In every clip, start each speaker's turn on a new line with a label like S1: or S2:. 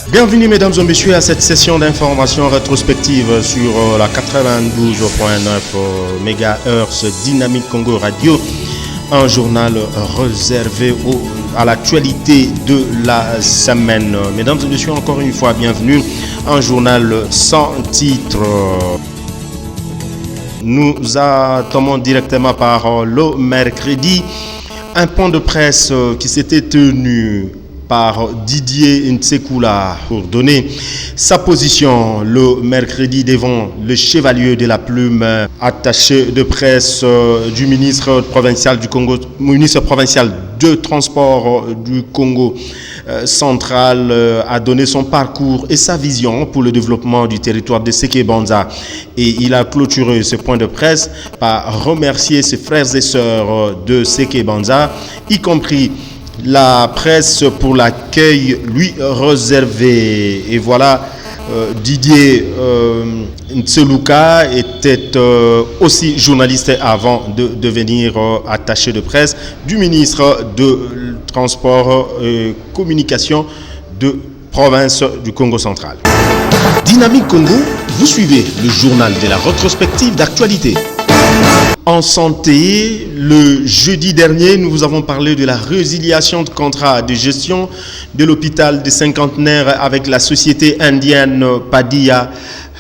S1: Bienvenue mesdames et messieurs à cette session d'information rétrospective sur la 92.9 MHz Dynamique Congo Radio, un journal réservé à l'actualité de la semaine. Mesdames et messieurs, encore une fois, bienvenue, un journal sans titre. Nous attendons directement par le mercredi un point de presse qui s'était tenu par Didier Ntsekula pour donner sa position le mercredi devant le chevalier de la plume, attaché de presse du ministre provincial du Congo, ministre provincial de transport du Congo central, a donné son parcours et sa vision pour le développement du territoire de Séké-Banza. Et il a clôturé ce point de presse par remercier ses frères et sœurs de Séké-Banza, y compris la presse pour l'accueil lui réservé. Et voilà, Didier Ntsekula était aussi journaliste avant de devenir attaché de presse du ministre de Transport et Communication de province du Congo central. Dynamique Congo, vous suivez le journal de la rétrospective d'actualité. En santé, le jeudi dernier, nous vous avons parlé de la résiliation de contrat de gestion de l'hôpital des cinquantenaires avec la société indienne Padilla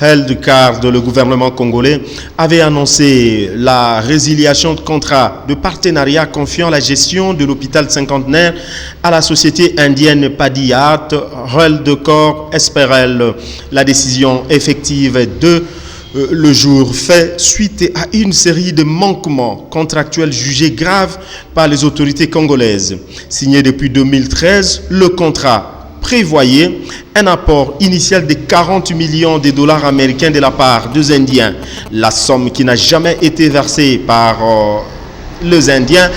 S1: Healthcare. Le gouvernement congolais avait annoncé la résiliation de contrat de partenariat confiant la gestion de l'hôpital cinquantenaire à la société indienne Padilla Healthcare SPRL. La décision effective de le jour fait suite à une série de manquements contractuels jugés graves par les autorités congolaises. Signé depuis 2013, le contrat prévoyait un apport initial de 40 millions de dollars américains de la part des Indiens. La somme qui n'a jamais été versée par les Indiens,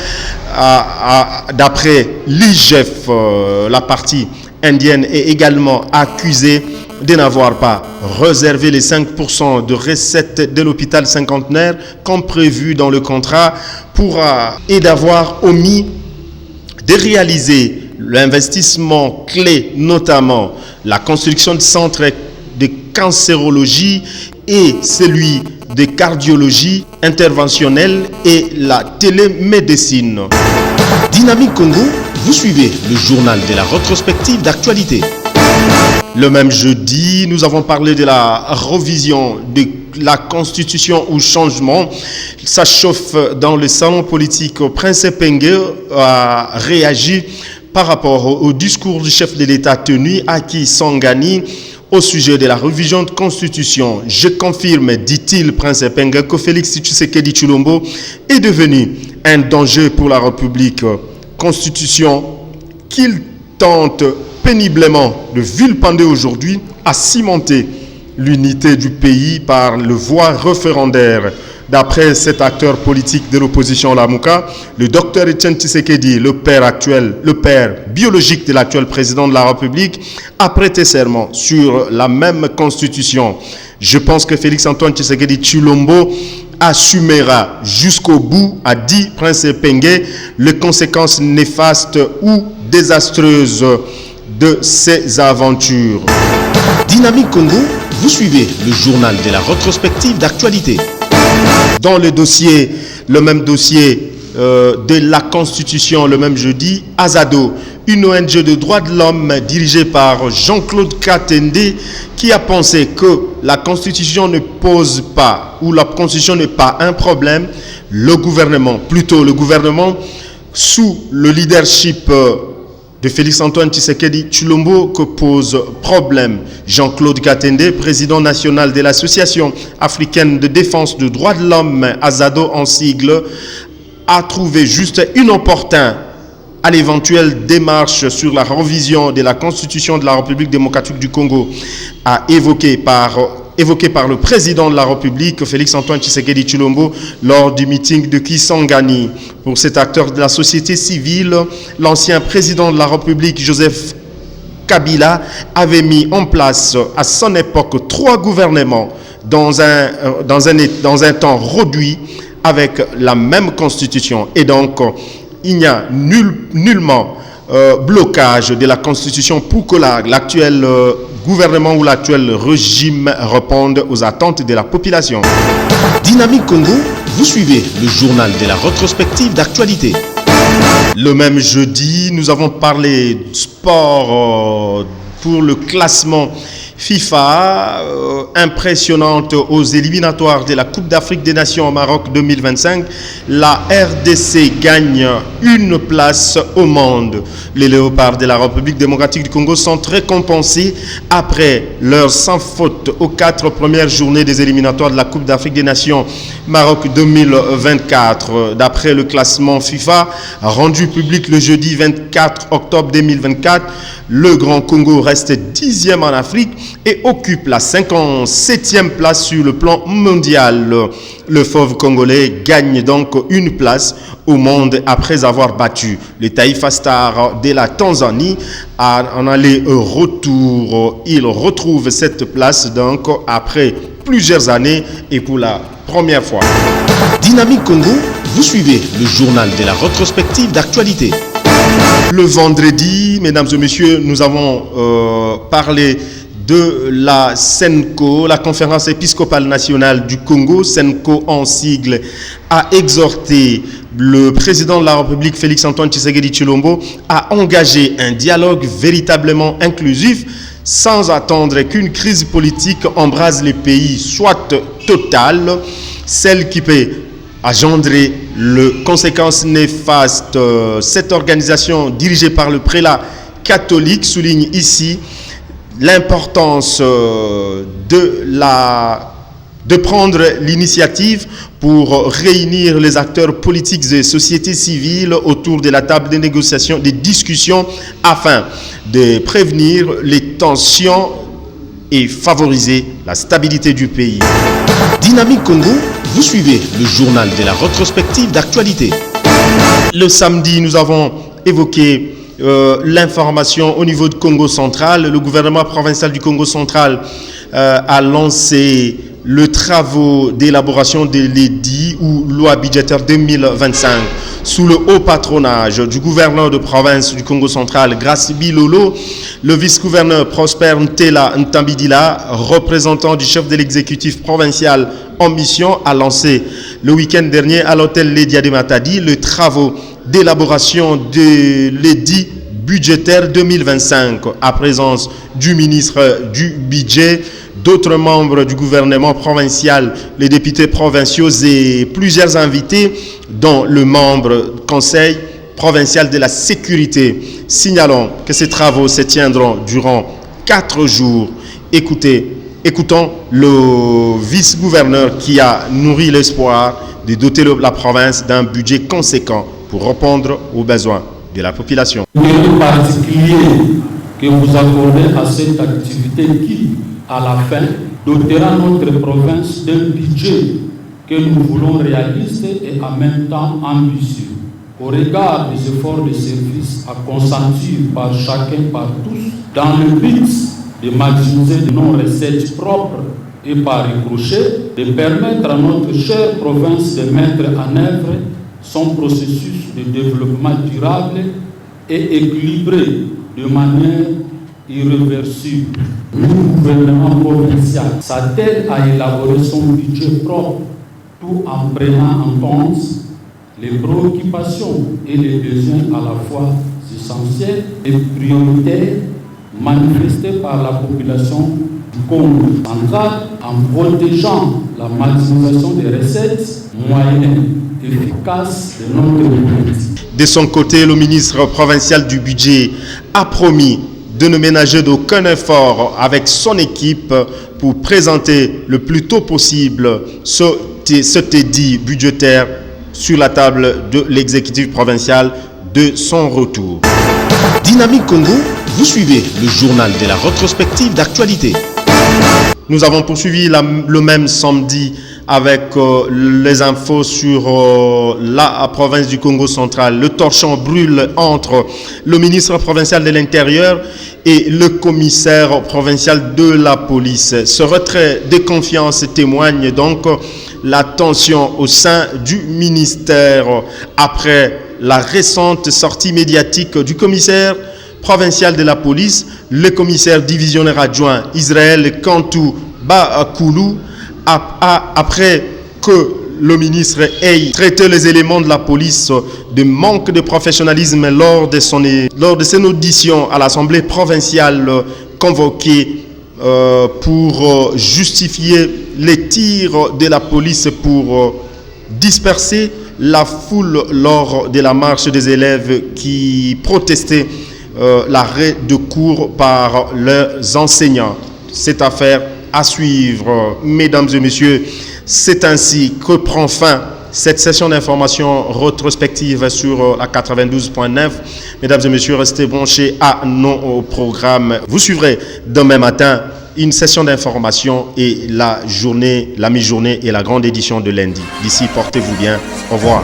S1: d'après l'IGF, la partie indienne est également accusée de n'avoir pas réservé les 5% de recettes de l'hôpital cinquantenaire comme prévu dans le contrat et d'avoir omis de réaliser l'investissement clé, notamment la construction de centres de cancérologie et celui de cardiologie interventionnelle et la télémédecine. Dynamique Congo, vous suivez le journal de la rétrospective d'actualité. Le même jeudi, nous avons parlé de la révision de la Constitution ou changement. Ça chauffe dans le salon politique. Prince Penge a réagi par rapport au discours du chef de l'État tenu à Kisangani au sujet de la révision de Constitution. Je confirme, dit-il, Prince Penge, que Félix Tshisekedi Tshilombo est devenu un danger pour la République. Constitution qu'il tente péniblement de vilipender aujourd'hui à cimenter l'unité du pays par le voie référendaire. D'après cet acteur politique de l'opposition Lamuka, le docteur Etienne Tshisekedi, le père biologique de l'actuel président de la République, a prêté serment sur la même constitution. Je pense que Félix Antoine Tshisekedi Tshilombo assumera jusqu'au bout, a dit Prince Penge, les conséquences néfastes ou désastreuses de ces aventures. Dynamique Congo, vous suivez le journal de la rétrospective d'actualité. Dans le même dossier de la Constitution, le même jeudi, Azado, une ONG de droits de l'homme dirigée par Jean-Claude Katende, qui a pensé que la Constitution ne pose pas, ou la Constitution n'est pas un problème, le gouvernement sous le leadership de Félix Antoine Tshisekedi Tshilombo que pose problème. Jean-Claude Katende, président national de l'Association africaine de défense des droits de l'homme, Azado en sigle, a trouvé juste inopportun à l'éventuelle démarche sur la révision de la Constitution de la République démocratique du Congo, évoqué par le président de la République, Félix Antoine Tshisekedi Tshilombo, lors du meeting de Kisangani. Pour cet acteur de la société civile, l'ancien président de la République, Joseph Kabila, avait mis en place à son époque 3 gouvernements dans un temps réduit avec la même constitution. Et donc, il n'y a nullement blocage de la Constitution pour que l'actuel gouvernement ou l'actuel régime réponde aux attentes de la population. Dynamique Congo, vous suivez le journal de la rétrospective d'actualité. Le même jeudi, nous avons parlé de sport pour le classement FIFA, impressionnante aux éliminatoires de la Coupe d'Afrique des Nations au Maroc 2025. La RDC gagne une place au monde. Les Léopards de la République démocratique du Congo sont récompensés après leur sans faute aux 4 premières journées des éliminatoires de la Coupe d'Afrique des Nations Maroc 2024. D'après le classement FIFA rendu public le jeudi 24 octobre 2024, le Grand Congo reste 10e en Afrique et occupe la 57e place sur le plan mondial. Le fauve congolais gagne donc une place au monde après avoir battu le Taifa Stars de la Tanzanie en aller-retour. Il retrouve cette place donc après plusieurs années et pour la première fois. Dynamique Congo, vous suivez le journal de la rétrospective d'actualité. Le vendredi, mesdames et messieurs, nous avons parlé de la CENCO, la Conférence épiscopale nationale du Congo. CENCO en sigle a exhorté le président de la République, Félix-Antoine Tshisekedi Tshilombo, à engager un dialogue véritablement inclusif sans attendre qu'une crise politique embrase les pays, soit totale, celle qui peut engendrer les conséquences néfastes. Cette organisation dirigée par le prélat catholique souligne ici l'importance de prendre l'initiative pour réunir les acteurs politiques et sociétés civiles autour de la table de négociation, des discussions, afin de prévenir les tensions et favoriser la stabilité du pays. Dynamique Congo, vous suivez le journal de la rétrospective d'actualité. Le samedi, nous avons évoqué l'information au niveau du Congo central. Le gouvernement provincial du Congo central a lancé le travaux d'élaboration de l'édit ou loi budgétaire 2025 sous le haut patronage du gouverneur de province du Congo central, Grace Bilolo. Le vice-gouverneur Prosper Ntela Ntambidila, représentant du chef de l'exécutif provincial en mission, a lancé le week-end dernier à l'hôtel Ledia de Matadi le travaux d'élaboration de l'édit budgétaire 2025 à présence du ministre du budget, d'autres membres du gouvernement provincial, les députés provinciaux et plusieurs invités, dont le membre du conseil provincial de la sécurité. Signalons que ces travaux se tiendront durant 4 jours. Écoutons le vice-gouverneur qui a nourri l'espoir de doter la province d'un budget conséquent pour répondre aux besoins de la population.
S2: Le particulier que vous accordez à cette activité qui, à la fin, dotera notre province d'un budget que nous voulons réaliste et en même temps ambitieux. Au regard des efforts de service à consentir par chacun, par tous, dans le but de maximiser nos recettes propres et par ricochet, de permettre à notre chère province de mettre en œuvre son processus de développement durable et équilibré de manière irréversible. Le gouvernement provincial s'attelle à élaborer son budget propre tout en prenant en compte les préoccupations et les besoins à la fois essentiels et prioritaires manifestés par la population du Congo central en protégeant la maximisation des recettes moyennes efficaces de notre politique.
S1: De son côté, le ministre provincial du budget a promis de ne ménager d'aucun effort avec son équipe pour présenter le plus tôt possible cet édit budgétaire sur la table de l'exécutif provincial de son retour. Dynamique Congo, vous suivez le journal de la rétrospective d'actualité. Nous avons poursuivi le même samedi avec les infos sur la province du Congo central. Le torchon brûle entre le ministre provincial de l'Intérieur et le commissaire provincial de la police. Ce retrait de confiance témoigne donc la tension au sein du ministère après la récente sortie médiatique du commissaire provincial de la police, le commissaire divisionnaire adjoint Israël Kantou Bakoulou, après que le ministre ait traité les éléments de la police de manque de professionnalisme lors de son audition à l'Assemblée provinciale convoquée pour justifier les tirs de la police pour disperser la foule lors de la marche des élèves qui protestaient l'arrêt de cours par leurs enseignants. Cette affaire à suivre, mesdames et messieurs. C'est ainsi que prend fin cette session d'information rétrospective sur la 92.9. Mesdames et messieurs, restez branchés à nos programmes. Vous suivrez demain matin une session d'information et la mi-journée et la grande édition de lundi. D'ici, portez-vous bien. Au revoir.